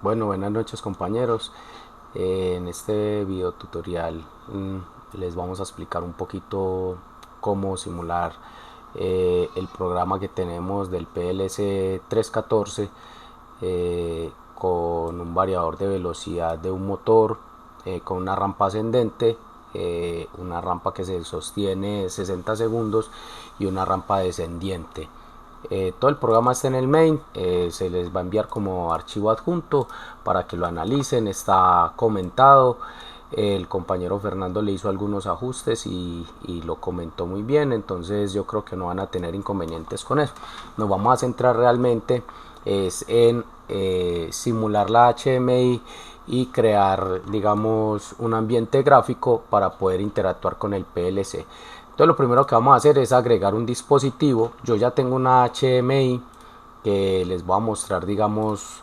Bueno, buenas noches compañeros. En este video tutorial les vamos a explicar un poquito cómo simular el programa que tenemos del PLC 314 con un variador de velocidad de un motor con una rampa ascendente, una rampa que se sostiene 60 segundos y una rampa descendiente. Todo el programa está en el main, se les va a enviar como archivo adjunto para que lo analicen, está comentado. El compañero Fernando le hizo algunos ajustes y lo comentó muy bien, entonces yo creo que no van a tener inconvenientes con eso. Nos vamos a centrar realmente es en simular la HMI y crear, digamos, un ambiente gráfico para poder interactuar con el PLC. Entonces lo primero que vamos a hacer es agregar un dispositivo. Yo ya tengo una HMI que les voy a mostrar, digamos,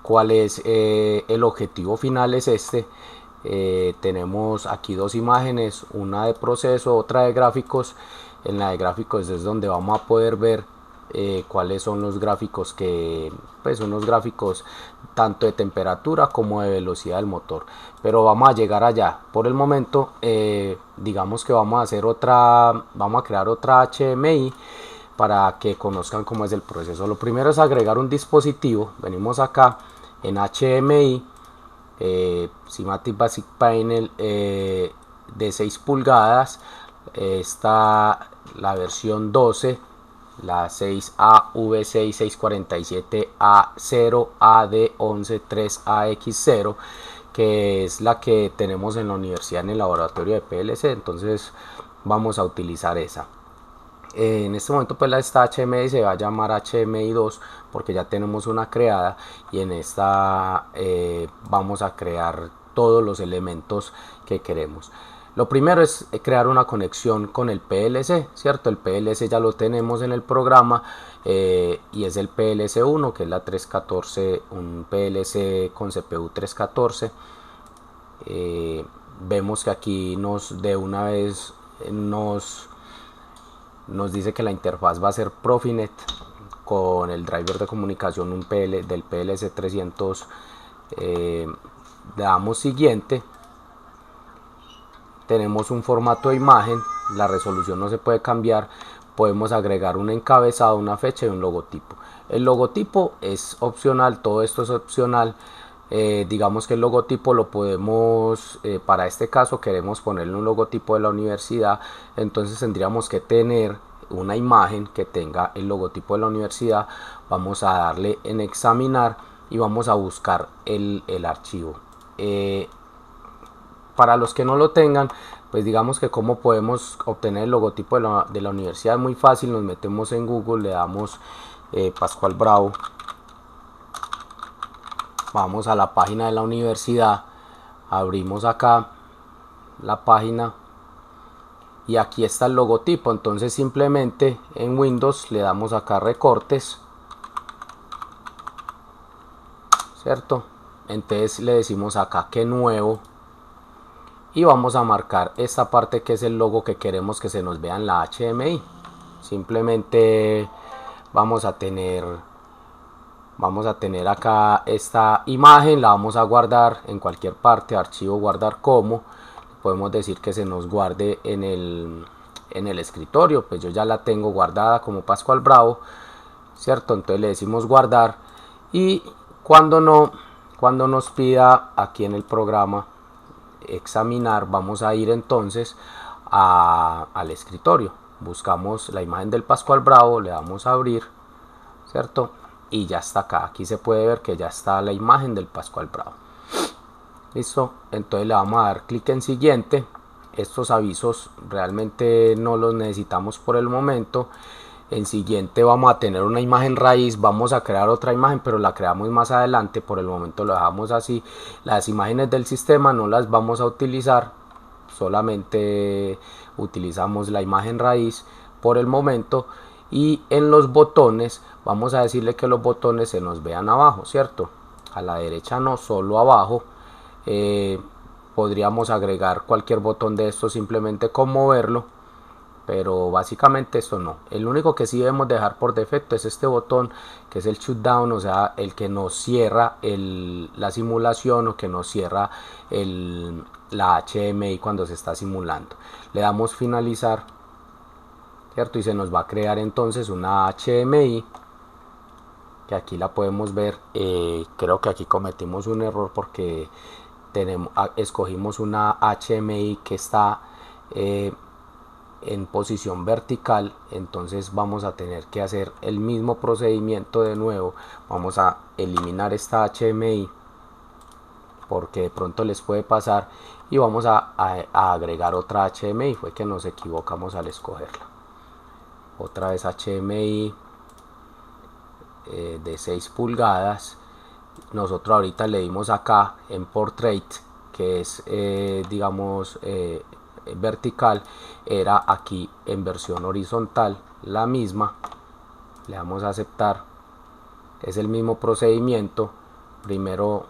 cuál es el objetivo final. Es este. Tenemos aquí dos imágenes, una de proceso, otra de gráficos. En la de gráficos es donde vamos a poder ver cuáles son los gráficos que pues son los gráficos tanto de temperatura como de velocidad del motor, pero vamos a llegar allá. Por el momento digamos que vamos a crear otra HMI para que conozcan cómo es el proceso. Lo primero es agregar un dispositivo. Venimos acá en HMI, Cinematic Basic Panel, de 6 pulgadas. Está la versión 12, la 6AV6647A0 AD113AX0, que es la que tenemos en la universidad en el laboratorio de PLC. Entonces vamos a utilizar esa. En este momento pues esta HMI se va a llamar HMI2 porque ya tenemos una creada, y en esta vamos a crear todos los elementos que queremos. Lo primero es crear una conexión con el PLC, ¿cierto? El PLC ya lo tenemos en el programa, y es el PLC1, que es la 314, un PLC con CPU 314. Vemos que aquí de una vez nos dice que la interfaz va a ser Profinet con el driver de comunicación del PLC 300. Le damos siguiente. Tenemos un formato de imagen, la resolución no se puede cambiar. Podemos agregar un encabezado, una fecha y un logotipo. El logotipo es opcional, todo esto es opcional. Digamos que el logotipo lo podemos, para este caso queremos ponerle un logotipo de la universidad, entonces tendríamos que tener una imagen que tenga el logotipo de la universidad. Vamos a darle en examinar y vamos a buscar el archivo. Para los que no lo tengan, pues digamos que cómo podemos obtener el logotipo de la universidad. Es muy fácil, nos metemos en Google, le damos Pascual Bravo, vamos a la página de la universidad, abrimos acá la página y aquí está el logotipo. Entonces simplemente en Windows le damos acá recortes, cierto, entonces le decimos acá que nuevo y vamos a marcar esta parte que es el logo que queremos que se nos vea en la HMI. Simplemente vamos a tener acá esta imagen, la vamos a guardar en cualquier parte, archivo, guardar como. Podemos decir que se nos guarde en el escritorio, pues yo ya la tengo guardada como Pascual Bravo, cierto. Entonces le decimos guardar, y cuando nos pida aquí en el programa examinar, vamos a ir entonces al escritorio, buscamos la imagen del Pascual Bravo, le damos a abrir, cierto, y ya está acá. Aquí se puede ver que ya está la imagen del Pascual Bravo. Listo, entonces le vamos a dar clic en siguiente. Estos avisos realmente no los necesitamos por el momento. En siguiente vamos a tener una imagen raíz, vamos a crear otra imagen, pero la creamos más adelante. Por el momento lo dejamos así. Las imágenes del sistema no las vamos a utilizar, solamente utilizamos la imagen raíz por el momento. Y en los botones vamos a decirle que los botones se nos vean abajo, cierto, a la derecha no, solo abajo. Podríamos agregar cualquier botón de estos simplemente con moverlo. pero básicamente esto no. El único que sí debemos dejar por defecto es este botón, que es el shutdown, o sea, el que nos cierra la simulación, o que nos cierra la HMI cuando se está simulando. Le damos finalizar, ¿cierto? Y se nos va a crear entonces una HMI, que aquí la podemos ver. Creo que aquí cometimos un error porque escogimos una HMI que está en posición vertical, entonces vamos a tener que hacer el mismo procedimiento de nuevo. Vamos a eliminar esta HMI porque de pronto les puede pasar, y vamos a agregar otra HMI. Fue que nos equivocamos al escogerla. Otra vez HMI de 6 pulgadas. Nosotros ahorita le dimos acá en Portrait, que es digamos vertical, era aquí en versión horizontal la misma. Le damos a aceptar. Es el mismo procedimiento. Primero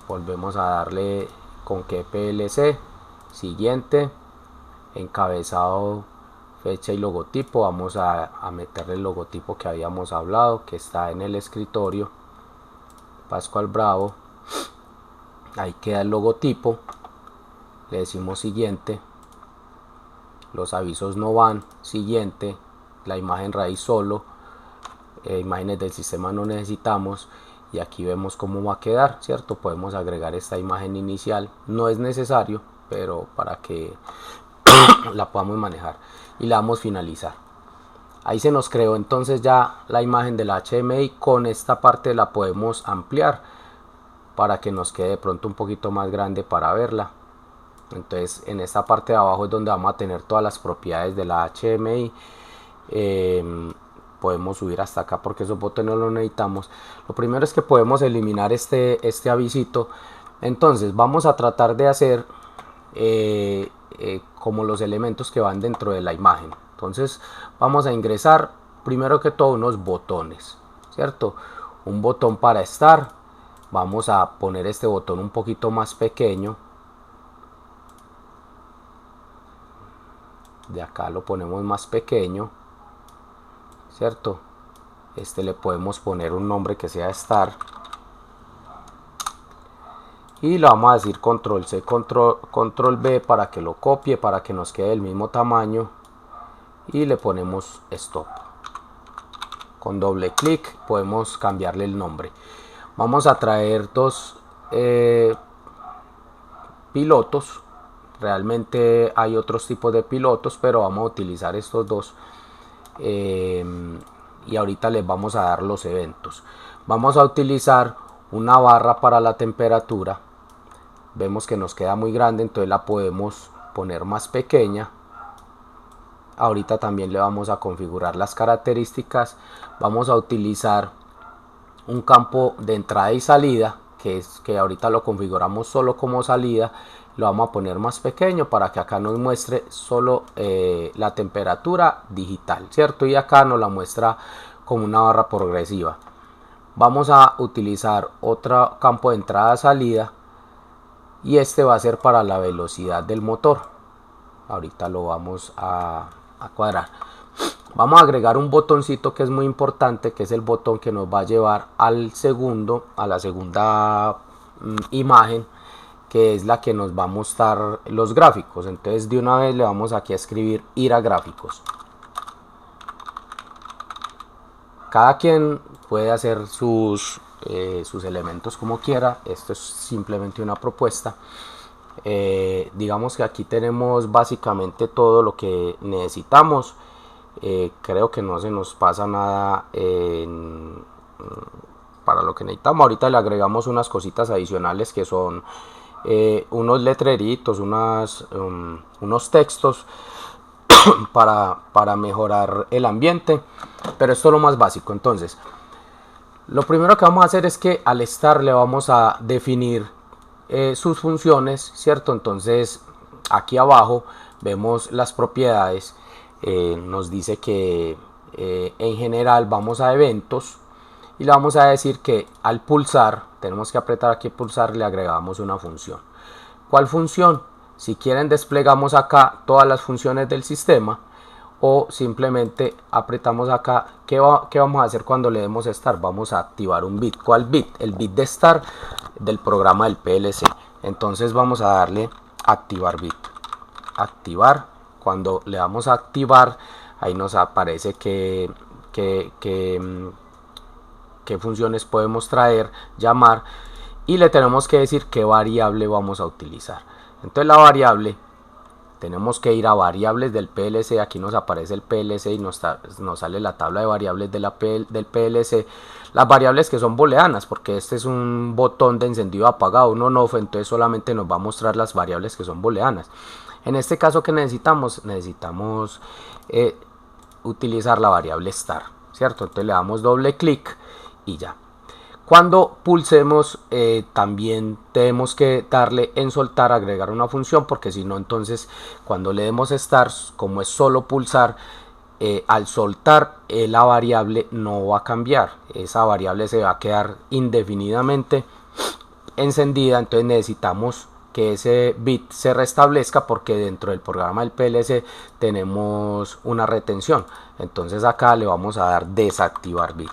volvemos a darle con que PLC, siguiente, encabezado, fecha y logotipo. Vamos a meterle el logotipo que habíamos hablado, que está en el escritorio, Pascual Bravo. Ahí queda el logotipo. Le decimos siguiente. Los avisos no van, siguiente. La imagen raíz solo, imágenes del sistema no necesitamos. Y aquí vemos cómo va a quedar, ¿cierto? Podemos agregar esta imagen inicial, no es necesario, pero para que la podamos manejar. Y le damos finalizar. Ahí se nos creó entonces ya la imagen del HMI. Con esta parte la podemos ampliar para que nos quede de pronto un poquito más grande para verla. Entonces en esta parte de abajo es donde vamos a tener todas las propiedades de la HMI. Podemos subir hasta acá porque esos botones no los necesitamos. Lo primero es que podemos eliminar este avisito. Entonces vamos a tratar de hacer como los elementos que van dentro de la imagen. Entonces vamos a ingresar primero que todo unos botones, ¿cierto? Un botón para estar. Vamos a poner este botón un poquito más pequeño. De acá lo ponemos más pequeño, ¿cierto? Este le podemos poner un nombre que sea Star. Y le vamos a decir control C, control B para que lo copie, para que nos quede del mismo tamaño. Y le ponemos stop. Con doble clic podemos cambiarle el nombre. Vamos a traer dos pilotos. Realmente hay otros tipos de pilotos, pero vamos a utilizar estos dos. Y ahorita les vamos a dar los eventos. Vamos a utilizar una barra para la temperatura. Vemos que nos queda muy grande, entonces la podemos poner más pequeña. Ahorita también le vamos a configurar las características. Vamos a utilizar un campo de entrada y salida, que ahorita lo configuramos solo como salida. Lo vamos a poner más pequeño para que acá nos muestre solo la temperatura digital, ¿cierto? Y acá nos la muestra como una barra progresiva. Vamos a utilizar otro campo de entrada-salida, y este va a ser para la velocidad del motor. Ahorita lo vamos a cuadrar. Vamos a agregar un botoncito que es muy importante, que es el botón que nos va a llevar a la segunda imagen, que es la que nos va a mostrar los gráficos. Entonces de una vez le vamos aquí a escribir ir a gráficos. Cada quien puede hacer sus elementos como quiera. Esto es simplemente una propuesta. Digamos que aquí tenemos básicamente todo lo que necesitamos. Creo que no se nos pasa nada para lo que necesitamos. Ahorita le agregamos unas cositas adicionales que son unos letreritos, unos textos para mejorar el ambiente, pero esto es lo más básico. Entonces lo primero que vamos a hacer es que al estar le vamos a definir sus funciones, ¿cierto? Entonces aquí abajo vemos las propiedades. Nos dice que en general vamos a eventos, y le vamos a decir que al pulsar, tenemos que apretar aquí pulsar, le agregamos una función. ¿Cuál función? Si quieren desplegamos acá todas las funciones del sistema, o simplemente apretamos acá. ¿Qué vamos a hacer cuando le demos start? Vamos a activar un bit. ¿Cuál bit? El bit de start del programa del PLC. Entonces vamos a darle activar bit. Activar. Cuando le damos a activar, ahí nos aparece qué funciones podemos traer, llamar, y le tenemos que decir qué variable vamos a utilizar. Entonces la variable, tenemos que ir a variables del PLC. Aquí nos aparece el PLC y nos sale la tabla de variables de del PLC. Las variables que son booleanas, porque este es un botón de encendido apagado, un on-off, entonces solamente nos va a mostrar las variables que son booleanas. En este caso, que necesitamos utilizar la variable star, ¿cierto? Entonces le damos doble clic y ya. Cuando pulsemos, también tenemos que darle en soltar, agregar una función, porque si no, entonces cuando le demos start, como es solo pulsar, al soltar, la variable no va a cambiar. Esa variable se va a quedar indefinidamente encendida. Entonces necesitamos que ese bit se restablezca, porque dentro del programa del PLC tenemos una retención. Entonces acá le vamos a dar desactivar bit.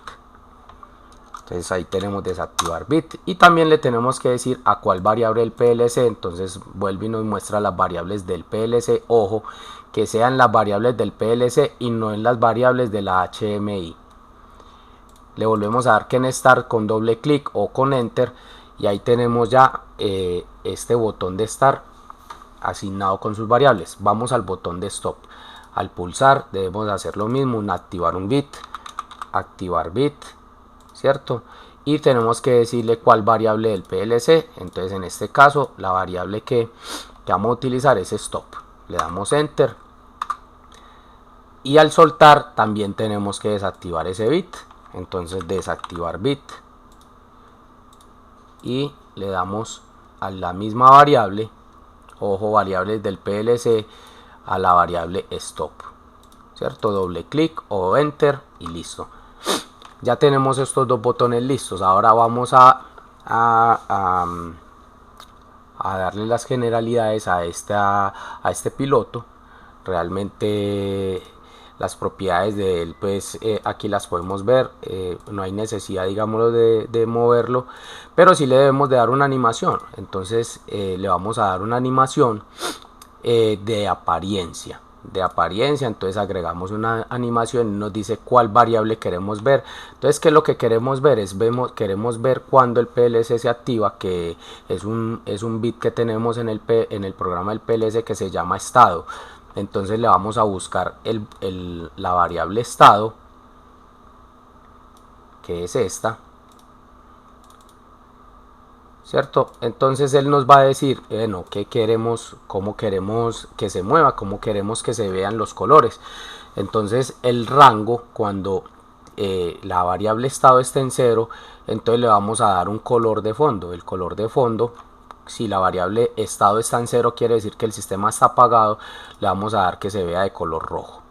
Entonces ahí tenemos desactivar bit, y también le tenemos que decir a cuál variable del PLC. Entonces vuelve y nos muestra las variables del PLC. Ojo, que sean las variables del PLC y no en las variables de la HMI. Le volvemos a dar que en start con doble clic o con enter, y ahí tenemos ya este botón de start asignado con sus variables. Vamos al botón de stop. Al pulsar debemos hacer lo mismo, activar un bit, activar bit, ¿cierto? Y tenemos que decirle cuál variable del PLC. Entonces en este caso la variable que vamos a utilizar es stop. Le damos enter, y al soltar también tenemos que desactivar ese bit. Entonces desactivar bit, y le damos a la misma variable, ojo, variables del PLC, a la variable stop, ¿cierto? Doble clic o enter y listo. Ya tenemos estos dos botones listos. Ahora vamos a darle las generalidades a este piloto. Realmente las propiedades de él, pues aquí las podemos ver. No hay necesidad, digámoslo, de moverlo, pero sí le debemos de dar una animación. Entonces le vamos a dar una animación de apariencia. Entonces agregamos una animación y nos dice cuál variable queremos ver. Entonces, ¿qué es lo que queremos ver? Queremos ver cuando el PLC se activa, que es un bit que tenemos en el programa del PLC, que se llama estado. Entonces le vamos a buscar la variable estado, que es esta, ¿cierto? Entonces él nos va a decir, bueno, qué queremos, cómo queremos que se mueva, cómo queremos que se vean los colores. Entonces el rango, cuando la variable estado esté en 0, entonces le vamos a dar un color de fondo. El color de fondo, si la variable estado está en 0, quiere decir que el sistema está apagado, le vamos a dar que se vea de color rojo.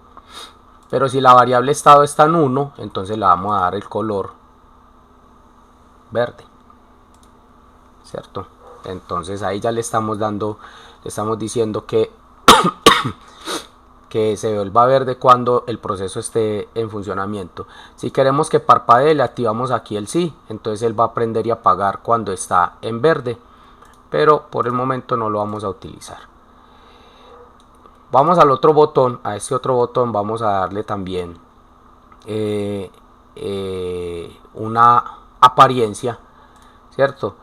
Pero si la variable estado está en 1, entonces le vamos a dar el color verde, ¿cierto? Entonces ahí ya le estamos diciendo que que se vuelva verde cuando el proceso esté en funcionamiento. Si queremos que parpadee, le activamos aquí el sí, entonces él va a prender y apagar cuando está en verde, pero por el momento no lo vamos a utilizar. Vamos al otro botón, a este otro botón vamos a darle también una apariencia, ¿cierto?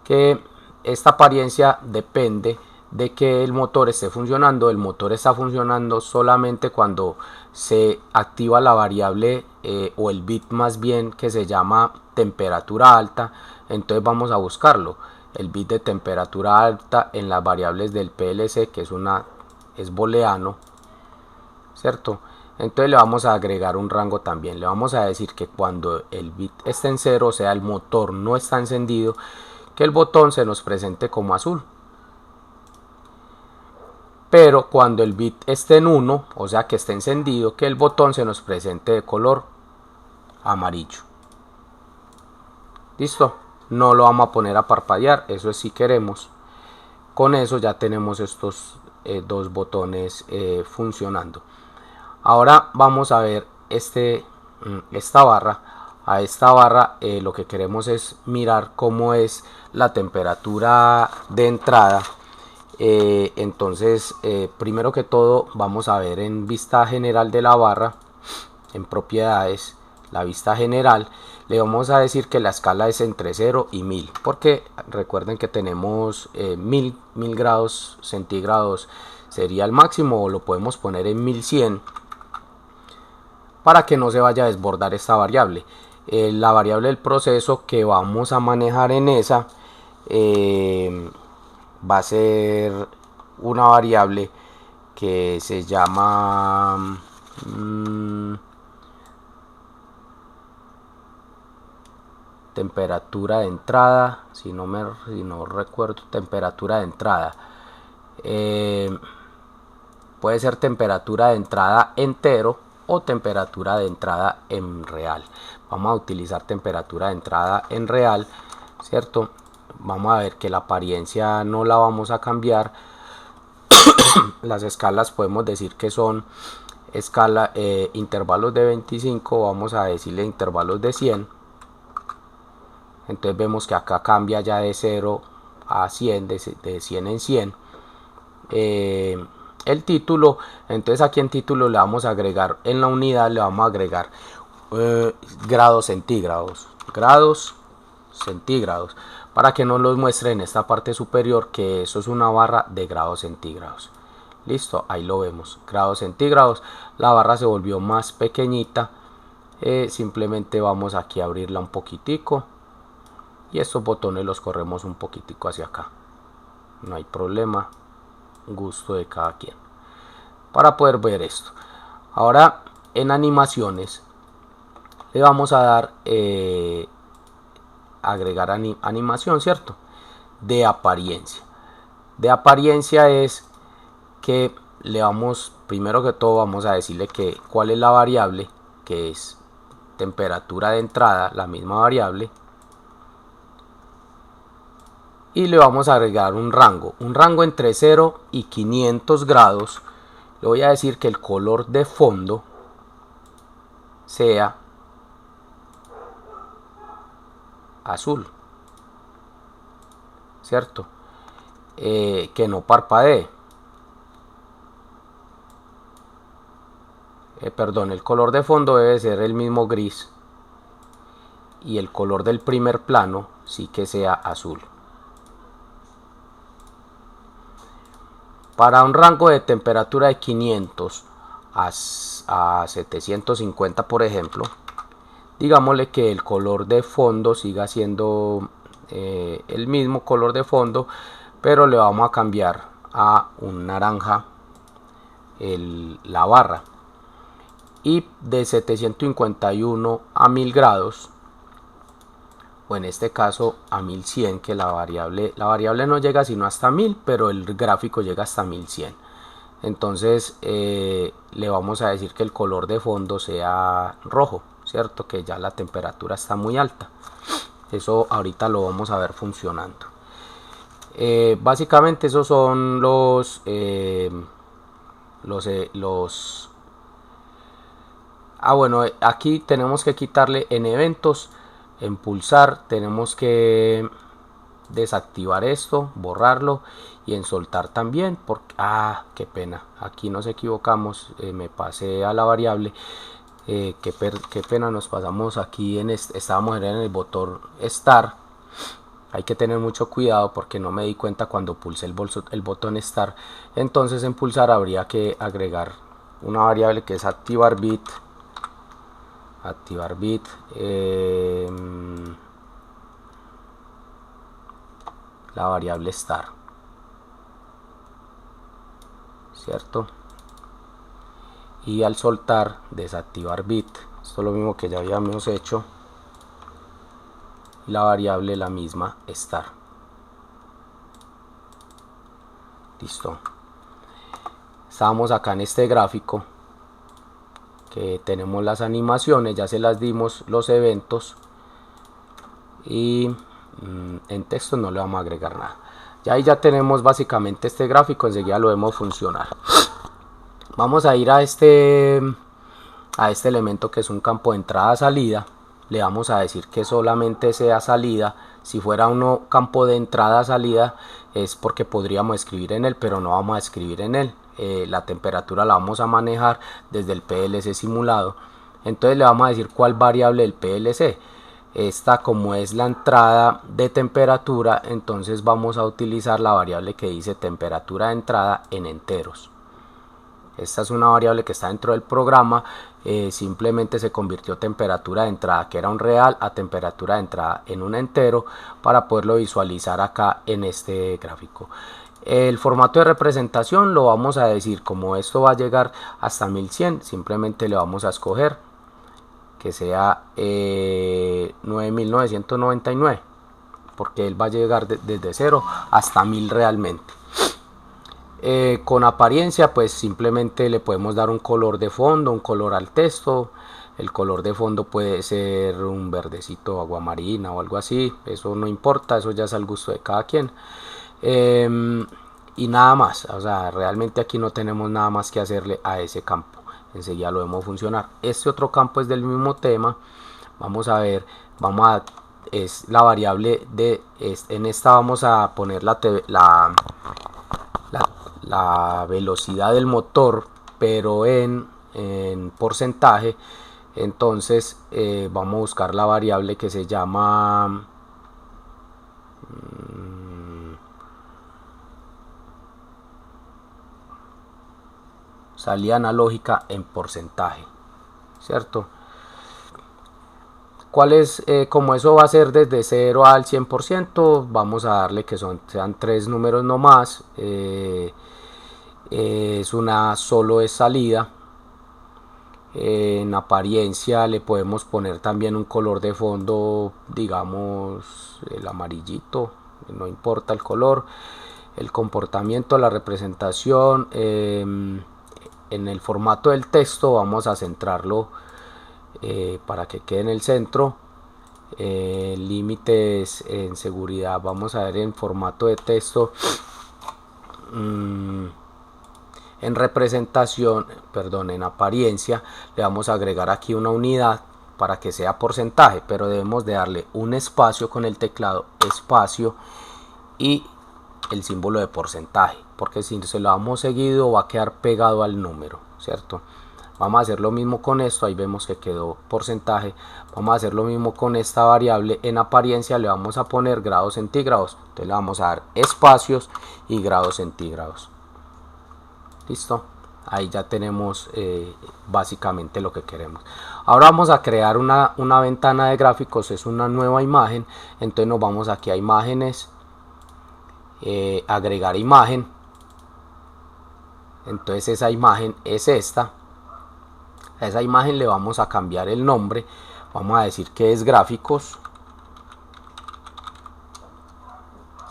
Que esta apariencia depende de que el motor esté funcionando. El motor está funcionando solamente cuando se activa la variable o el bit más bien, que se llama temperatura alta. Entonces vamos a buscarlo, el bit de temperatura alta en las variables del PLC, que es booleano, ¿cierto? Entonces le vamos a agregar un rango también. Le vamos a decir que cuando el bit esté en 0, o sea el motor no está encendido, que el botón se nos presente como azul. Pero cuando el bit esté en 1, o sea que esté encendido, que el botón se nos presente de color amarillo. Listo, no lo vamos a poner a parpadear, eso es si queremos. Con eso ya tenemos estos dos botones funcionando. Ahora vamos a ver esta barra. A esta barra lo que queremos es mirar cómo es la temperatura de entrada. Entonces primero que todo vamos a ver en vista general de la barra, en propiedades, la vista general. Le vamos a decir que la escala es entre 0 y 1000, porque recuerden que tenemos 1000 grados centígrados sería el máximo, o lo podemos poner en 1100 para que no se vaya a desbordar esta variable. La variable del proceso que vamos a manejar en esa va a ser una variable que se llama temperatura de entrada, si no recuerdo, temperatura de entrada. Puede ser temperatura de entrada entero o temperatura de entrada en real. Vamos a utilizar temperatura de entrada en real, ¿cierto? Vamos a ver que la apariencia no la vamos a cambiar. Las escalas podemos decir que son intervalos de 25, vamos a decirle intervalos de 100. Entonces vemos que acá cambia ya de 0 a 100, de 100 en 100. El título, entonces aquí en título le vamos a agregar, en la unidad le vamos a agregar grados centígrados, para que nos los muestre en esta parte superior que eso es una barra de grados centígrados. Listo, ahí lo vemos, grados centígrados. La barra se volvió más pequeñita, simplemente vamos aquí a abrirla un poquitico y estos botones los corremos un poquitico hacia acá, no hay problema, gusto de cada quien, para poder ver esto. Ahora en animaciones le vamos a dar agregar animación, cierto, de apariencia. De apariencia es que le vamos, primero que todo vamos a decirle que cuál es la variable, que es temperatura de entrada, la misma variable, y le vamos a agregar un rango entre 0 y 500 grados. Le voy a decir que el color de fondo sea azul, cierto, que no parpadee, perdón, el color de fondo debe ser el mismo gris y el color del primer plano sí que sea azul. Para un rango de temperatura de 500 a 750, por ejemplo, digámosle que el color de fondo siga siendo el mismo color de fondo, pero le vamos a cambiar a un naranja la barra. Y de 751 a 1000 grados, o en este caso a 1100, que la variable no llega sino hasta 1000, pero el gráfico llega hasta 1100. Entonces le vamos a decir que el color de fondo sea rojo, cierto, que ya la temperatura está muy alta. Eso ahorita lo vamos a ver funcionando. Básicamente esos son bueno, aquí tenemos que quitarle en eventos, en pulsar tenemos que desactivar esto, borrarlo, y en soltar también, porque qué pena, aquí nos equivocamos, me pasé a la variable, qué pena, nos pasamos aquí estábamos en el botón Start. Hay que tener mucho cuidado porque no me di cuenta cuando pulsé el botón Start. Entonces en pulsar habría que agregar una variable que es activar bit, la variable Start, cierto, y al soltar desactivar bit. Esto es lo mismo que ya habíamos hecho, y la variable la misma Start. Listo, estamos acá en este gráfico que tenemos las animaciones, ya se las dimos, los eventos, y en texto no le vamos a agregar nada. Ya ahí ya tenemos básicamente este gráfico, enseguida lo vemos funcionar. Vamos a ir a este elemento que es un campo de entrada-salida. Le vamos a decir que solamente sea salida. Si fuera un campo de entrada-salida es porque podríamos escribir en él, pero no vamos a escribir en él. La temperatura la vamos a manejar desde el PLC simulado. Entonces le vamos a decir cuál variable del PLC. Esta, como es la entrada de temperatura, entonces vamos a utilizar la variable que dice temperatura de entrada en enteros. Esta es una variable que está dentro del programa. Simplemente se convirtió temperatura de entrada, que era un real, a temperatura de entrada en un entero, para poderlo visualizar acá en este gráfico. El formato de representación lo vamos a decir, como esto va a llegar hasta 1100, simplemente le vamos a escoger que sea 9999, porque él va a llegar desde 0 hasta 1000 realmente. Con apariencia, pues simplemente le podemos dar un color de fondo, un color al texto. El color de fondo puede ser un verdecito aguamarina o algo así, eso no importa, eso ya es al gusto de cada quien. Y nada más, o sea, realmente aquí no tenemos nada más que hacerle a ese campo. Enseguida lo vemos funcionar. Este otro campo es del mismo tema. Vamos a ver, es la variable en esta vamos a poner la velocidad del motor, pero en porcentaje. Entonces vamos a buscar la variable que se llama salida analógica en porcentaje, ¿cierto? ¿Cuál es? Como eso va a ser desde 0 al 100%, vamos a darle que sean 3 números no más. Solo es salida. En apariencia le podemos poner también un color de fondo, digamos el amarillito, no importa el color. El comportamiento, la representación, en el formato del texto vamos a centrarlo para que quede en el centro. Límites en seguridad, vamos a ver en formato de texto. En representación, perdón, en apariencia le vamos a agregar aquí una unidad para que sea porcentaje, pero debemos de darle un espacio con el teclado, espacio y el símbolo de porcentaje, porque si se lo damos seguido va a quedar pegado al número, ¿cierto? Vamos a hacer lo mismo con esto, ahí vemos que quedó porcentaje. Vamos a hacer lo mismo con esta variable. En apariencia le vamos a poner grados centígrados, entonces le vamos a dar espacios y grados centígrados. Listo, ahí ya tenemos básicamente lo que queremos. Ahora vamos a crear una ventana de gráficos, es una nueva imagen. Entonces nos vamos aquí a imágenes, agregar imagen. Entonces esa imagen es esta. A esa imagen le vamos a cambiar el nombre, vamos a decir que es gráficos,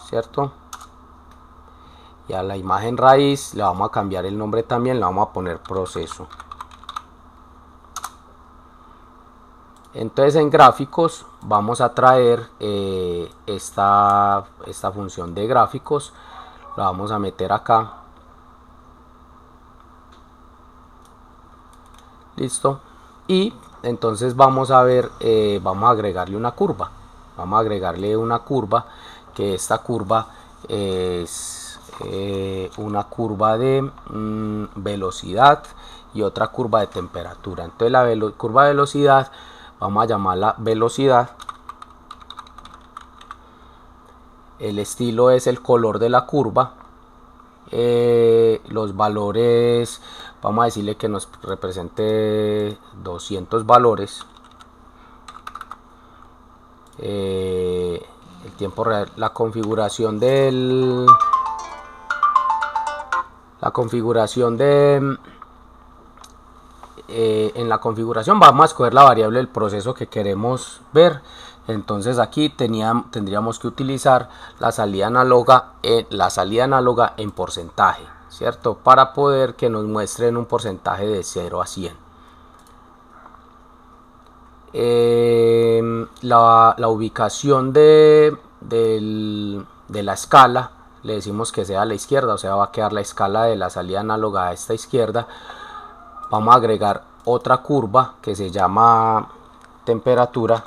¿cierto? Y a la imagen raíz le vamos a cambiar el nombre también, le vamos a poner proceso. Entonces en gráficos vamos a traer esta función de gráficos, la vamos a meter acá. Listo. Y entonces vamos a ver, vamos a agregarle una curva. Vamos a agregarle una curva, que esta curva es una curva de velocidad y otra curva de temperatura. Entonces la curva de velocidad vamos a llamarla velocidad. El estilo es el color de la curva. Los valores, vamos a decirle que nos represente 200 valores. El tiempo real, la configuración de en la configuración vamos a escoger la variable del proceso que queremos ver. Entonces aquí tendríamos que utilizar la salida análoga en porcentaje, ¿cierto? Para poder que nos muestren un porcentaje de 0 a 100. La ubicación de la escala le decimos que sea a la izquierda, o sea va a quedar la escala de la salida análoga a esta izquierda. vamos a agregar otra curva que se llama temperatura.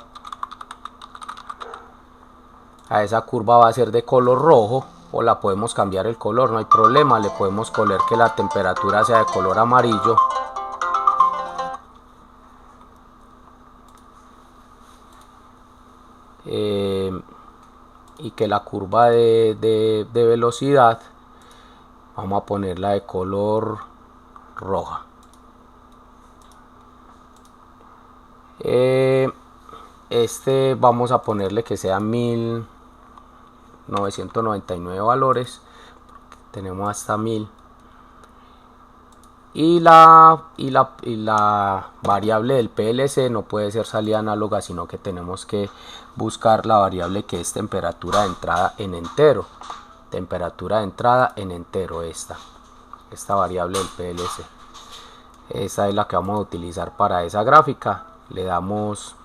A esa curva va a ser de color rojo, o la podemos cambiar el color, no hay problema. Le podemos poner que la temperatura sea de color amarillo. Y que la curva de velocidad vamos a ponerla de color roja. Vamos a ponerle que sea 1999 valores, tenemos hasta 1000. Y la variable del PLC no puede ser salida análoga, sino que tenemos que buscar la variable que es temperatura de entrada en entero. Temperatura de entrada en entero, esta variable del PLC. Esa es la que vamos a utilizar para esa gráfica. Le damos,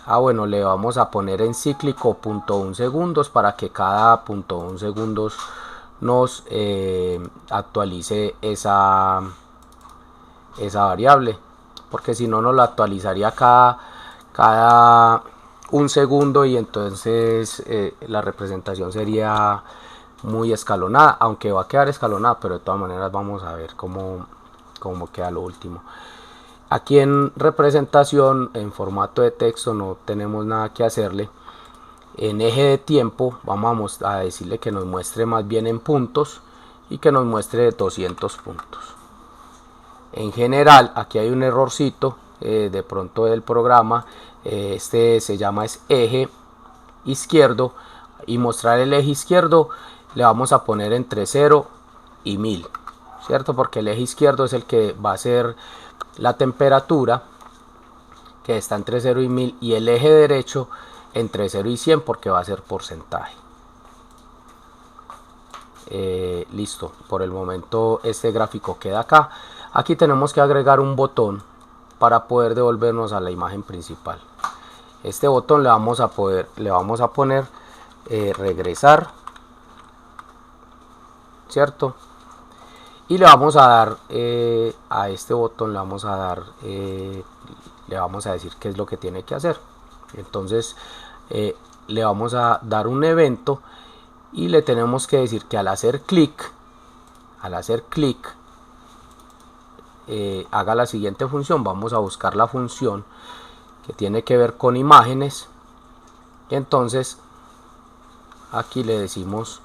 le vamos a poner en cíclico 0.1 segundos para que cada 0.1 segundos nos actualice esa variable, porque si no nos la actualizaría cada un segundo, y entonces la representación sería muy escalonada, aunque va a quedar escalonada, pero de todas maneras vamos a ver cómo queda lo último. Aquí en representación en formato de texto no tenemos nada que hacerle. En eje de tiempo vamos a decirle que nos muestre más bien en puntos, y que nos muestre 200 puntos. En general aquí hay un errorcito de pronto del programa. Se llama eje izquierdo, y mostrar el eje izquierdo le vamos a poner entre 0 y 1000, ¿cierto? Porque el eje izquierdo es el que va a ser la temperatura, que está entre 0 y 1000, y el eje derecho entre 0 y 100, porque va a ser porcentaje. Listo, por el momento este gráfico queda acá. Aquí tenemos que agregar un botón para poder devolvernos a la imagen principal. Este botón le vamos a poner regresar, ¿cierto? Y le vamos a dar a este botón le vamos a decir qué es lo que tiene que hacer. Entonces le vamos a dar un evento, y le tenemos que decir que al hacer clic haga la siguiente función. Vamos a buscar la función que tiene que ver con imágenes, y entonces aquí le decimos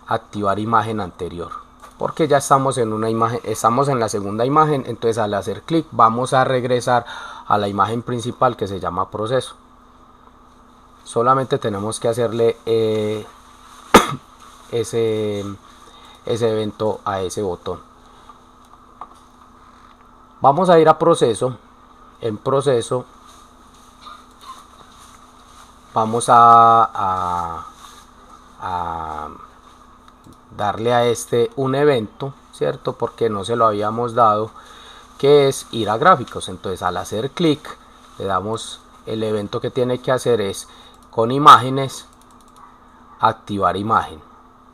activar imagen anterior, porque ya estamos en una imagen, estamos en la segunda imagen. Entonces al hacer clic vamos a regresar a la imagen principal, que se llama proceso. Solamente tenemos que hacerle ese evento a ese botón. Vamos a ir a proceso. En proceso vamos a darle a un evento, ¿cierto? Porque no se lo habíamos dado, que es ir a gráficos. Entonces al hacer clic le damos, el evento que tiene que hacer es con imágenes activar imagen,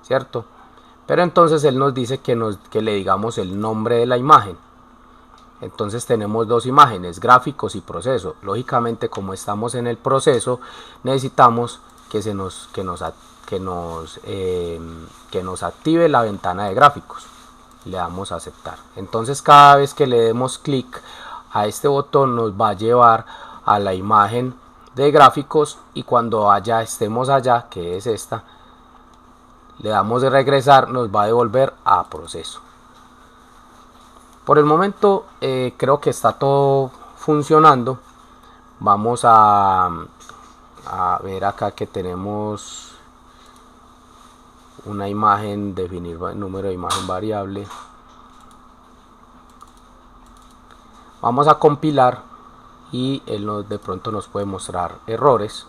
¿cierto? Pero entonces él nos dice que le digamos el nombre de la imagen. Entonces tenemos dos imágenes, gráficos y proceso. Lógicamente, como estamos en el proceso, necesitamos que nos active la ventana de gráficos. Le damos a aceptar. Entonces cada vez que le demos clic a este botón nos va a llevar a la imagen de gráficos, y cuando estemos allá, que es esta, le damos de regresar, nos va a devolver a proceso. Por el momento creo que está todo funcionando. Vamos a ver acá que tenemos una imagen, definir número de imagen variable. Vamos a compilar, y él de pronto nos puede mostrar errores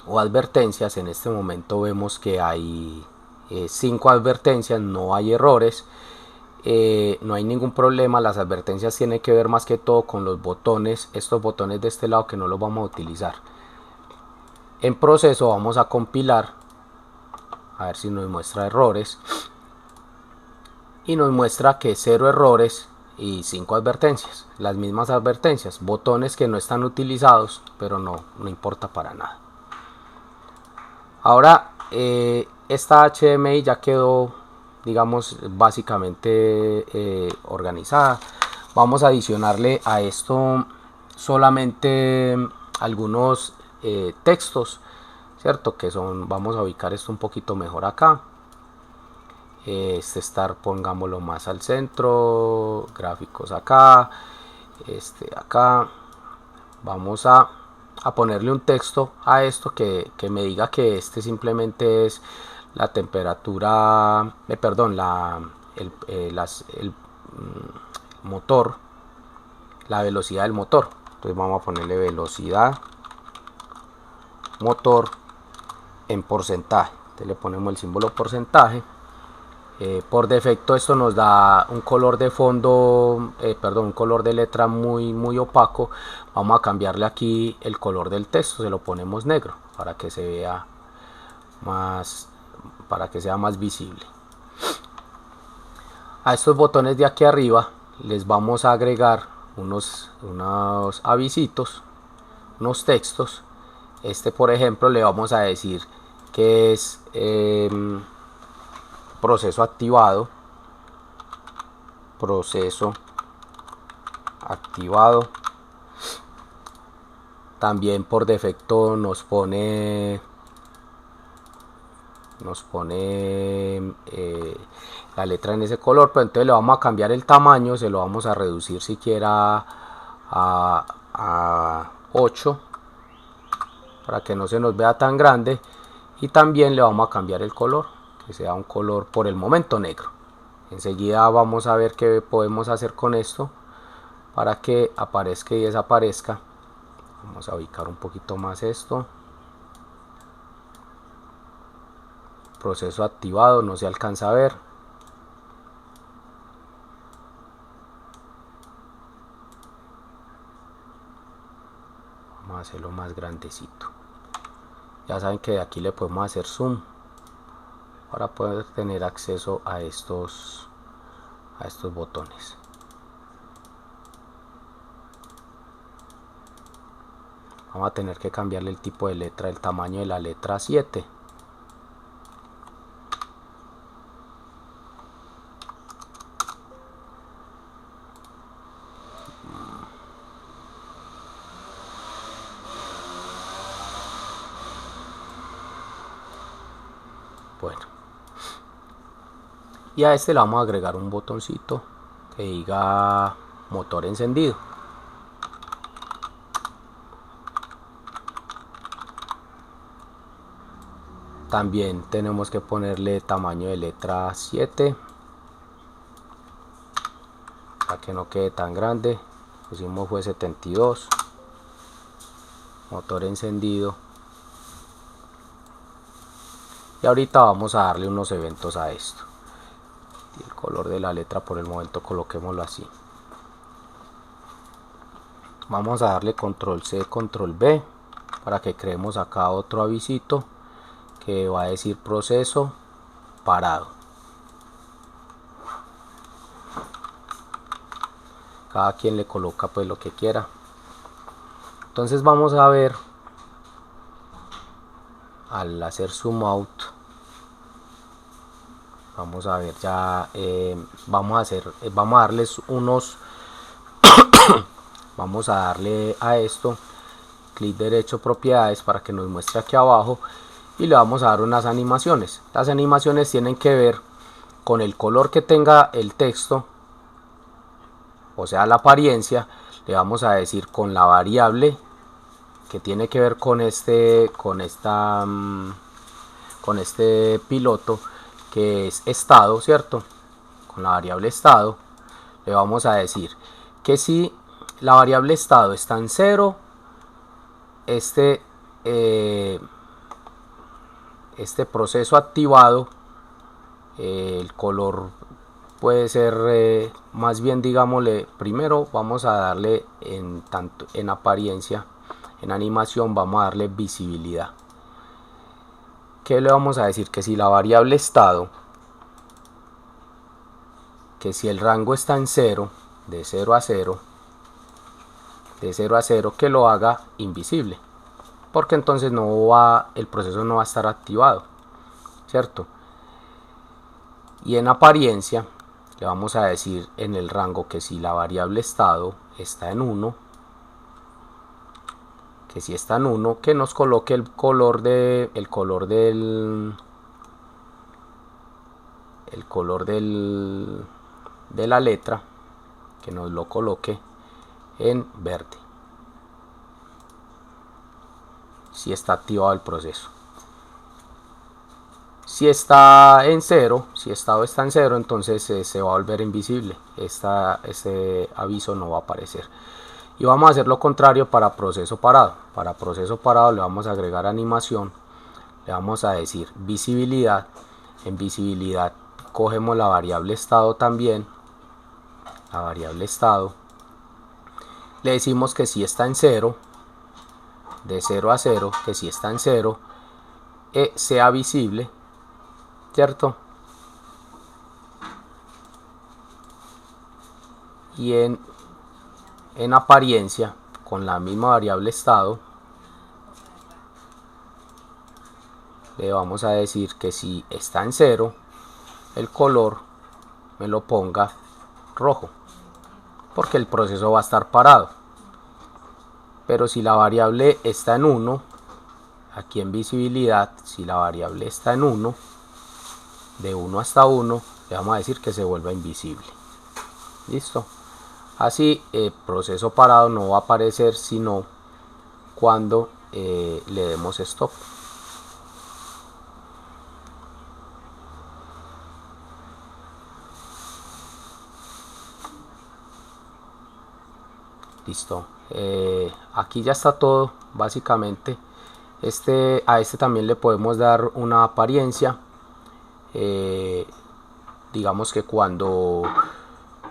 o advertencias. En este momento vemos que hay 5 advertencias, no hay errores. No hay ningún problema. Las advertencias tienen que ver más que todo con los botones, estos botones de este lado, que no los vamos a utilizar. En proceso vamos a compilar, a ver si nos muestra errores. y nos muestra que 0 errores y 5 advertencias, las mismas advertencias, botones que no están utilizados, pero no importa para nada. Ahora esta HDMI ya quedó, digamos, básicamente organizada. Vamos a adicionarle a esto solamente algunos textos, cierto, que son, vamos a ubicar esto un poquito mejor acá. Estar, pongámoslo más al centro, gráficos acá, acá. Vamos a ponerle un texto a esto que me diga que simplemente es la temperatura, perdón, el motor, la velocidad del motor. Entonces vamos a ponerle velocidad motor en porcentaje. Entonces le ponemos el símbolo porcentaje. Por defecto esto nos da un color de fondo, un color de letra muy opaco. Vamos a cambiarle aquí el color del texto, se lo ponemos negro para que se vea más, para que sea más visible. A estos botones de aquí arriba les vamos a agregar unos avisitos, unos textos. Por ejemplo, le vamos a decir que es proceso activado, también por defecto nos pone la letra en ese color, pero entonces le vamos a cambiar el tamaño, se lo vamos a reducir siquiera a 8 para que no se nos vea tan grande, y también le vamos a cambiar el color, que sea un color por el momento negro. Enseguida vamos a ver qué podemos hacer con esto para que aparezca y desaparezca. Vamos a ubicar un poquito más esto. Proceso activado, no se alcanza a ver. Vamos a hacerlo más grandecito. Ya saben que de aquí le podemos hacer zoom para poder tener acceso a estos botones. Vamos a tener que cambiarle el tipo de letra, el tamaño de la letra 7. Bueno, y a le vamos a agregar un botoncito que diga motor encendido. También tenemos que ponerle tamaño de letra 7 para que no quede tan grande. Pusimos fue 72. Motor encendido. Y ahorita vamos a darle unos eventos a esto. Y el color de la letra por el momento coloquémoslo así. Vamos a darle control C, control B para que creemos acá otro avisito que va a decir proceso parado. Cada quien le coloca pues lo que quiera. Entonces vamos a ver, al hacer zoom out, vamos a ver ya, vamos a darles unos vamos a darle a esto clic derecho propiedades para que nos muestre aquí abajo, y le vamos a dar unas animaciones. Las animaciones tienen que ver con el color que tenga el texto, o sea la apariencia. Le vamos a decir con la variable que tiene que ver con este piloto, que es estado, cierto. Con la variable estado le vamos a decir que si la variable estado está en 0, este proceso activado, el color puede ser más bien, digámosle, primero vamos a darle en apariencia, en animación vamos a darle visibilidad. ¿Qué le vamos a decir? Que si la variable estado que si el rango está en 0, de 0 a 0, que lo haga invisible, porque entonces el proceso no va a estar activado, ¿cierto? Y en apariencia le vamos a decir en el rango que si la variable estado está en 1, que si está en 1, que nos coloque el color de la letra, que nos lo coloque en verde, si está activado el proceso. Si está en 0, si estado está en 0, entonces se va a volver invisible, este aviso no va a aparecer. Y vamos a hacer lo contrario para proceso parado. Para proceso parado le vamos a agregar animación, le vamos a decir visibilidad. En visibilidad cogemos la variable estado también, la variable estado, le decimos que si está en 0, de 0 a 0, que si está en 0 sea visible, ¿cierto? Y en apariencia, con la misma variable estado, le vamos a decir que si está en 0, el color me lo ponga rojo, porque el proceso va a estar parado. Pero si la variable está en 1, aquí en visibilidad, si la variable está en 1, de 1 hasta 1, le vamos a decir que se vuelva invisible. Listo. Así el proceso parado no va a aparecer sino cuando le demos stop. Listo. Aquí ya está todo básicamente. A este también le podemos dar una apariencia. Digamos que cuando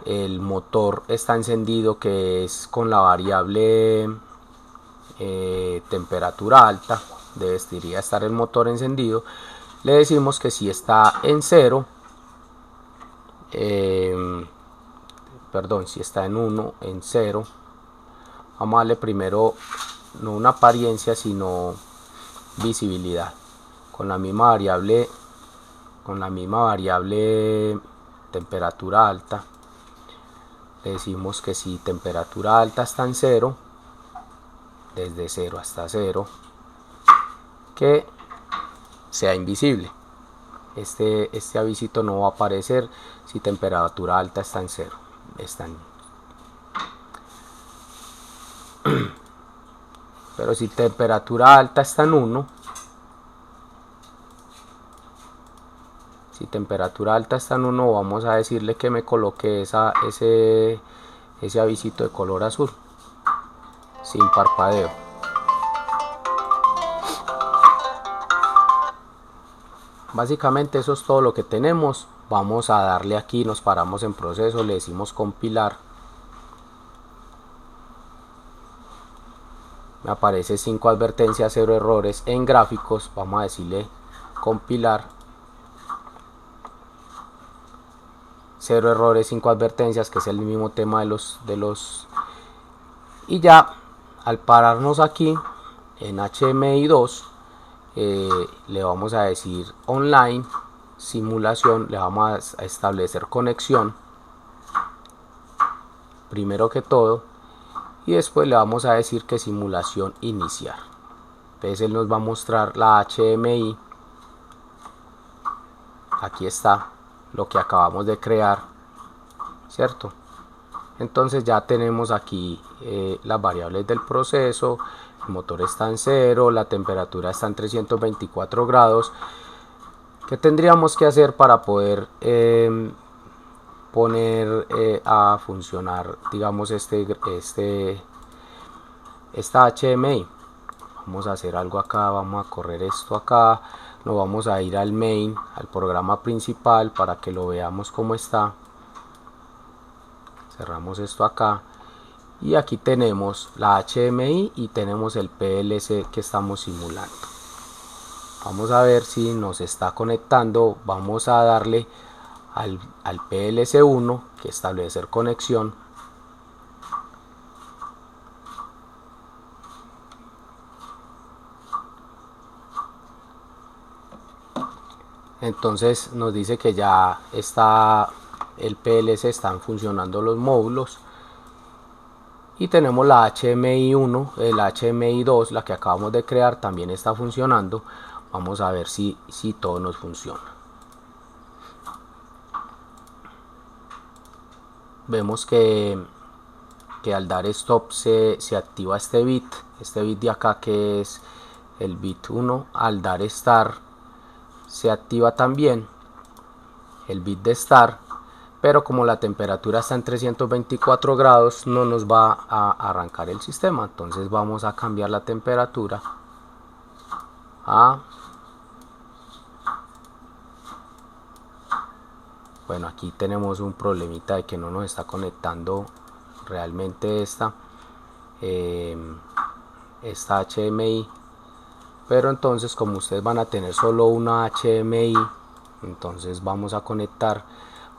el motor está encendido, que es con la variable temperatura alta, debería estar el motor encendido, le decimos que si está en 0, si está en 1, en 0, vamos a darle primero no una apariencia sino visibilidad con la misma variable temperatura alta. Le decimos que si temperatura alta está en 0, desde 0 hasta 0, que sea invisible. Este avisito no va a aparecer si temperatura alta está en 0. Pero si temperatura alta está en 1, vamos a decirle que me coloque ese avisito de color azul, sin parpadeo. Básicamente eso es todo lo que tenemos. Vamos a darle aquí, nos paramos en proceso, le decimos compilar. Me aparece 5 advertencias, 0 errores en gráficos. Vamos a decirle compilar. 0 errores, 5 advertencias, que es el mismo tema de los y ya al pararnos aquí en HMI2 le vamos a decir online simulación, le vamos a establecer conexión primero que todo, y después le vamos a decir que simulación iniciar. Entonces él nos va a mostrar la HMI. Aquí está lo que acabamos de crear, ¿cierto? Entonces ya tenemos aquí las variables del proceso. El motor está en 0, la temperatura está en 324 grados. ¿Qué tendríamos que hacer para poder poner a funcionar, digamos, esta HMI? Vamos a hacer algo acá, vamos a correr esto acá, nos vamos a ir al main, al programa principal, para que lo veamos cómo está. Cerramos esto acá y aquí tenemos la HMI y tenemos el PLC que estamos simulando. Vamos a ver si nos está conectando. Vamos a darle al PLC1, que es establecer conexión. Entonces nos dice que ya está el PLC, están funcionando los módulos. Y tenemos la HMI1, el HMI2, la que acabamos de crear, también está funcionando. Vamos a ver si todo nos funciona. Vemos que al dar stop se activa este bit de acá, que es el bit 1. Al dar start se activa también el bit de start, pero como la temperatura está en 324 grados no nos va a arrancar el sistema. Entonces vamos a cambiar la temperatura a, bueno, aquí tenemos un problemita de que no nos está conectando realmente esta HMI, pero entonces como ustedes van a tener solo una HMI, entonces vamos a conectar,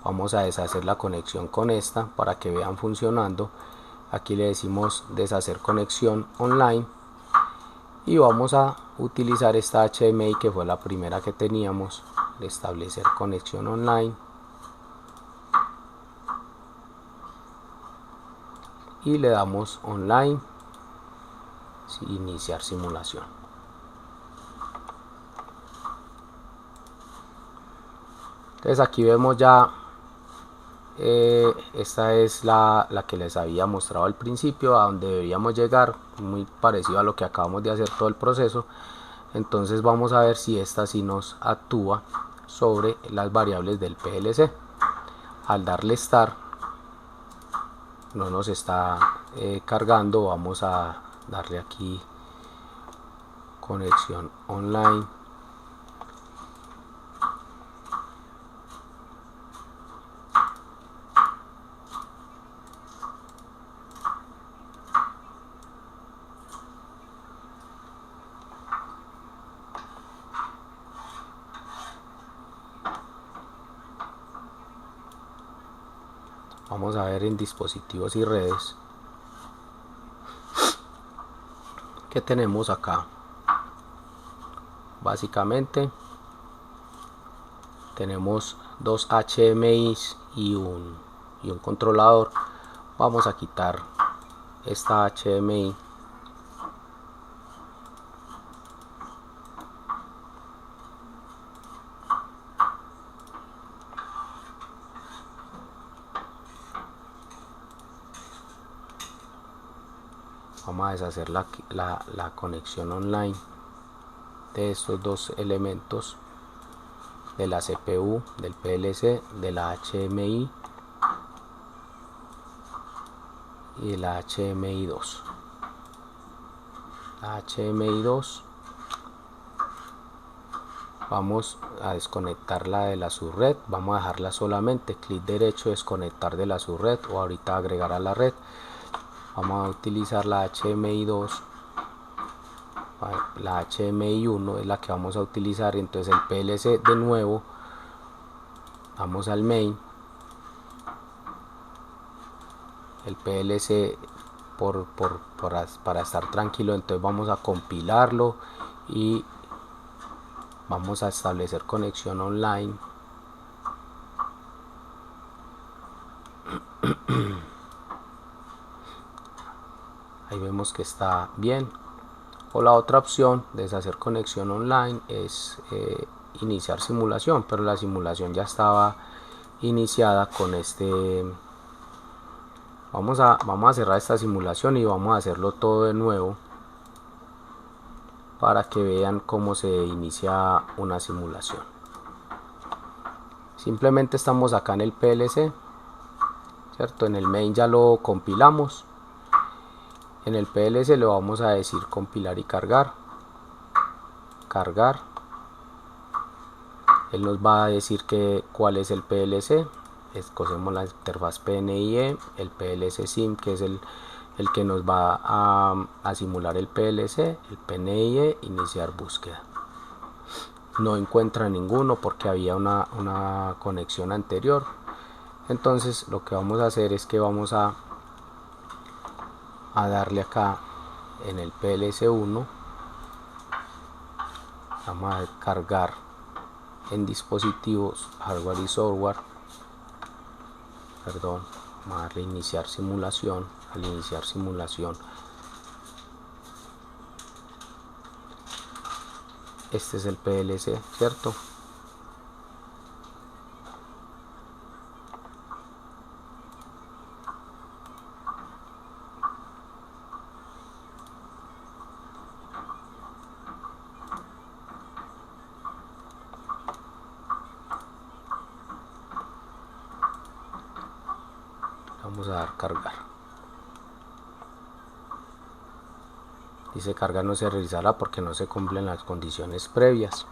vamos a deshacer la conexión con esta para que vean funcionando. Aquí le decimos deshacer conexión online y vamos a utilizar esta HMI que fue la primera que teníamos, de establecer conexión online, y le damos online, iniciar simulación. Entonces aquí vemos ya, esta es la que les había mostrado al principio, a donde deberíamos llegar, muy parecido a lo que acabamos de hacer todo el proceso. Entonces vamos a ver si esta sí nos actúa sobre las variables del PLC. Al darle start no nos está cargando. Vamos a darle aquí conexión online. Vamos a ver en dispositivos y redes que tenemos acá. Básicamente tenemos dos HMIs y un controlador. Vamos a quitar esta HMI vamos a deshacer la conexión online de estos dos elementos, de la CPU, del PLC, de la HMI y la HMI2. La HMI2 vamos a desconectarla de la subred, vamos a dejarla solamente, clic derecho, desconectar de la subred, o ahorita agregar a la red. Vamos a utilizar la HMI2, la HMI1 es la que vamos a utilizar. Entonces el PLC de nuevo, vamos al main, el PLC para estar tranquilo, entonces vamos a compilarlo y vamos a establecer conexión online. Ahí vemos que está bien. O la otra opción, deshacer conexión online, es iniciar simulación, pero la simulación ya estaba iniciada con este. Vamos a cerrar esta simulación y vamos a hacerlo todo de nuevo para que vean cómo se inicia una simulación. Simplemente estamos acá en el PLC, ¿cierto? En el main ya lo compilamos. En el PLC le vamos a decir compilar y cargar. Él nos va a decir cuál es el PLC. Escogemos la interfaz PNIE, el PLC sim, que es el que nos va a simular el PLC, el PNIE, iniciar búsqueda. no encuentra ninguno porque había una conexión anterior. Entonces lo que vamos a hacer es que vamos a darle acá en el PLC1, vamos a cargar en dispositivos, hardware y software, perdón, vamos a reiniciar simulación. Al iniciar simulación, este es el PLC, ¿cierto? Vamos a dar cargar. Dice carga no se realizará porque no se cumplen las condiciones previas.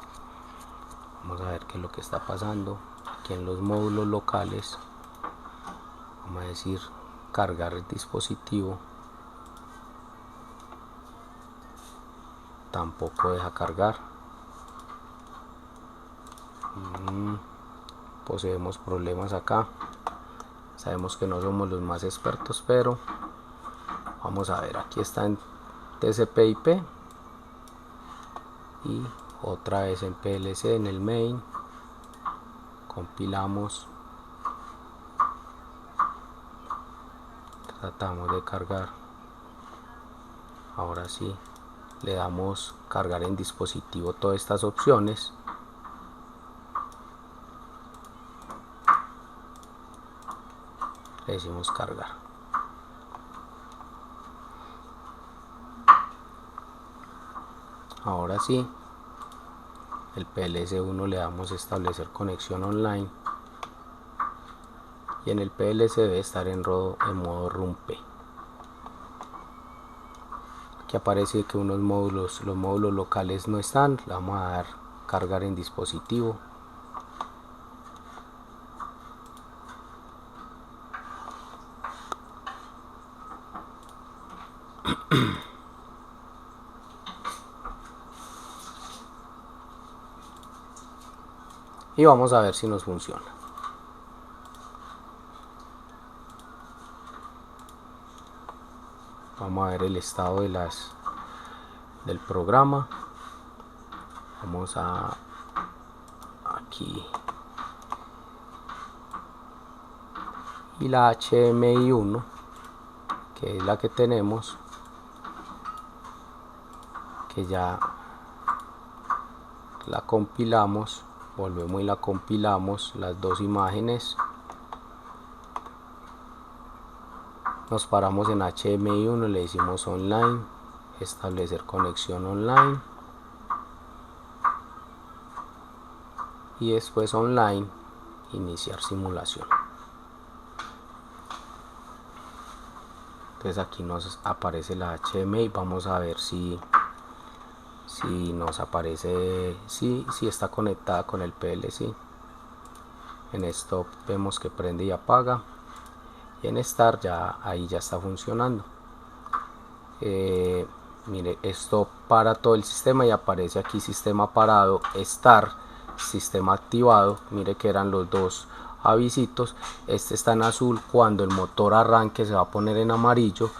Vamos a ver qué es lo que está pasando aquí en los módulos locales. Vamos a decir cargar el dispositivo. Tampoco deja cargar. Poseemos problemas acá. Sabemos que no somos los más expertos, pero vamos a ver, aquí está en TCP/IP y otra vez en PLC en el main. Compilamos, tratamos de cargar. Ahora sí, le damos cargar en dispositivo todas estas opciones. Le decimos cargar. Ahora sí, el PLC1 le damos establecer conexión online y en el PLC debe estar en modo rumpe. Aquí aparece que los módulos locales no están. Le vamos a dar cargar en dispositivo. Y vamos a ver si nos funciona. Vamos a ver el estado del programa. Vamos a aquí y la HMI1, que es la que tenemos, que ya la compilamos. Volvemos y la compilamos, las dos imágenes. Nos paramos en HMI1, le decimos online, establecer conexión online y después online, iniciar simulación. Entonces aquí nos aparece la HMI. Vamos a ver si nos aparece si está conectada con el PLC. En stop vemos que prende y apaga, y en start ahí ya está funcionando. Mire, esto para todo el sistema y aparece aquí sistema parado, start, sistema activado. Mire que eran los dos avisitos. Este está en azul, cuando el motor arranque se va a poner en amarillo,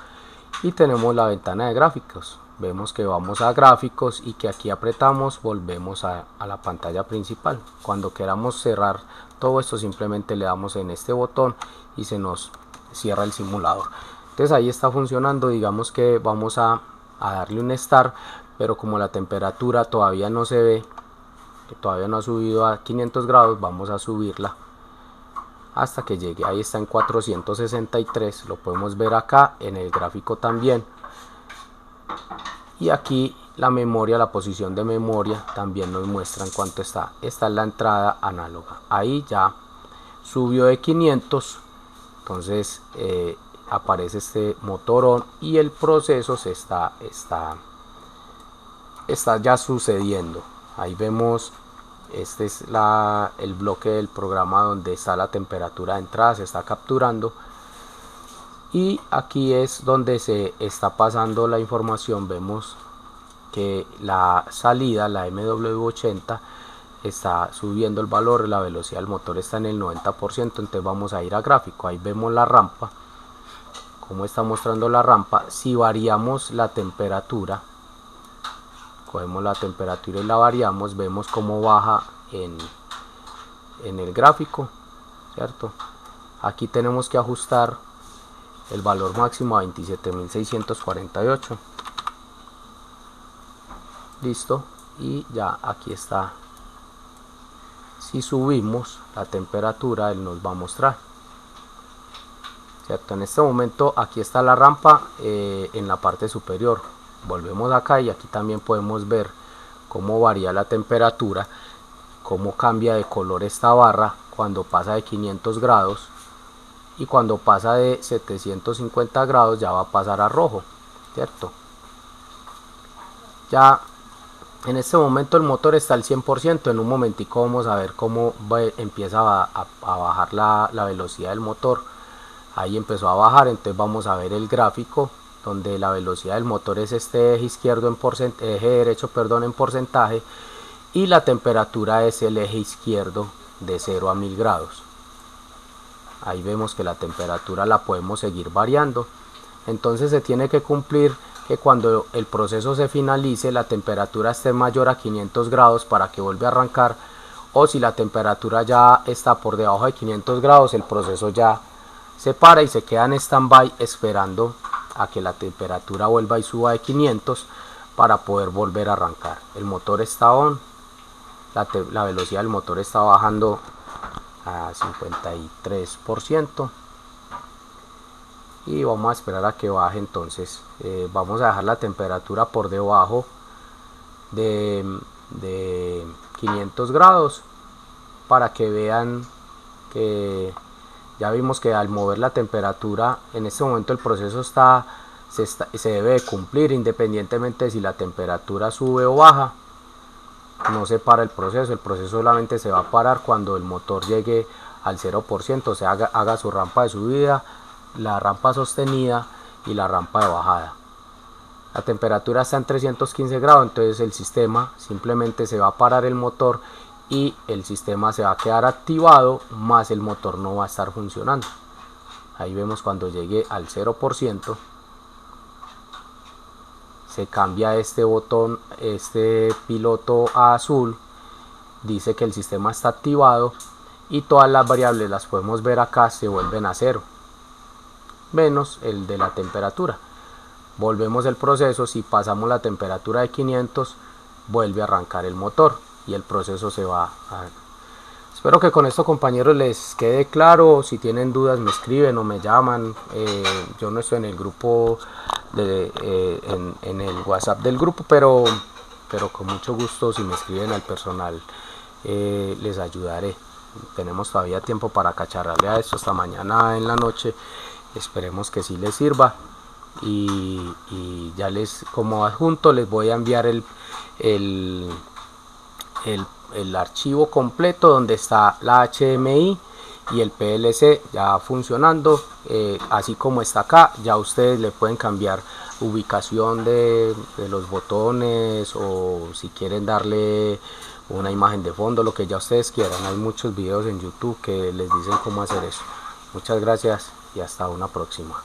y tenemos la ventana de gráficos. Vemos que vamos a gráficos y que aquí apretamos, volvemos a la pantalla principal. Cuando queramos cerrar todo esto, simplemente le damos en este botón y se nos cierra el simulador. Entonces ahí está funcionando. Digamos que vamos a darle un start, pero como la temperatura todavía no se ve, que todavía no ha subido a 500 grados, vamos a subirla hasta que llegue. Ahí está en 463, lo podemos ver acá en el gráfico también. Y aquí la memoria, la posición de memoria también nos muestra en cuánto está. Esta es la entrada análoga. Ahí ya subió de 500. Entonces aparece este motor on y el proceso se está ya sucediendo. Ahí vemos, este es el bloque del programa donde está la temperatura de entrada, se está capturando. Y aquí es donde se está pasando la información. Vemos que la salida, la MW80, está subiendo el valor, la velocidad del motor está en el 90%, entonces vamos a ir a gráfico, ahí vemos la rampa, como está mostrando la rampa. Si variamos la temperatura, cogemos la temperatura y la variamos, vemos cómo baja en el gráfico, ¿cierto? Aquí tenemos que ajustar el valor máximo a 27.648. Listo, y ya aquí está. Si subimos la temperatura, él nos va a mostrar, ¿cierto? En este momento aquí está la rampa en la parte superior. Volvemos acá y aquí también podemos ver cómo varía la temperatura, cómo cambia de color esta barra cuando pasa de 500 grados, y cuando pasa de 750 grados ya va a pasar a rojo, ¿cierto? Ya en este momento el motor está al 100%, en un momentico vamos a ver cómo empieza a bajar la velocidad del motor. Ahí empezó a bajar, entonces vamos a ver el gráfico donde la velocidad del motor es este eje izquierdo en porcentaje, eje derecho, perdón, en porcentaje, y la temperatura es el eje izquierdo de 0 a 1000 grados. Ahí vemos que la temperatura la podemos seguir variando. Entonces se tiene que cumplir que cuando el proceso se finalice la temperatura esté mayor a 500 grados para que vuelva a arrancar, o si la temperatura ya está por debajo de 500 grados el proceso ya se para y se queda en stand-by esperando a que la temperatura vuelva y suba de 500 para poder volver a arrancar. El motor está on, la velocidad del motor está bajando a 53%, y vamos a esperar a que baje. Entonces vamos a dejar la temperatura por debajo de 500 grados para que vean que ya vimos que al mover la temperatura en este momento el proceso se debe de cumplir independientemente de si la temperatura sube o baja. No se para el proceso solamente se va a parar cuando el motor llegue al 0%, o sea, haga su rampa de subida, la rampa sostenida y la rampa de bajada. La temperatura está en 315 grados, entonces el sistema simplemente se va a parar el motor y el sistema se va a quedar activado, más el motor no va a estar funcionando. Ahí vemos cuando llegue al 0%. Se cambia este botón, este piloto a azul, dice que el sistema está activado, y todas las variables las podemos ver acá, se vuelven a 0, menos el de la temperatura. Volvemos el proceso, si pasamos la temperatura de 500 vuelve a arrancar el motor y el proceso se va a... Espero que con esto, compañeros, les quede claro. Si tienen dudas me escriben o me llaman. Yo no estoy en el grupo en el WhatsApp del grupo, pero con mucho gusto, si me escriben al personal les ayudaré. Tenemos todavía tiempo para cacharrarle a esto hasta mañana en la noche. Esperemos que sí les sirva, y ya como adjunto les voy a enviar el archivo completo donde está la HDMI y el PLC ya funcionando, así como está acá. Ya ustedes le pueden cambiar ubicación de los botones, o si quieren darle una imagen de fondo, lo que ya ustedes quieran. Hay muchos videos en YouTube que les dicen cómo hacer eso. Muchas gracias y hasta una próxima.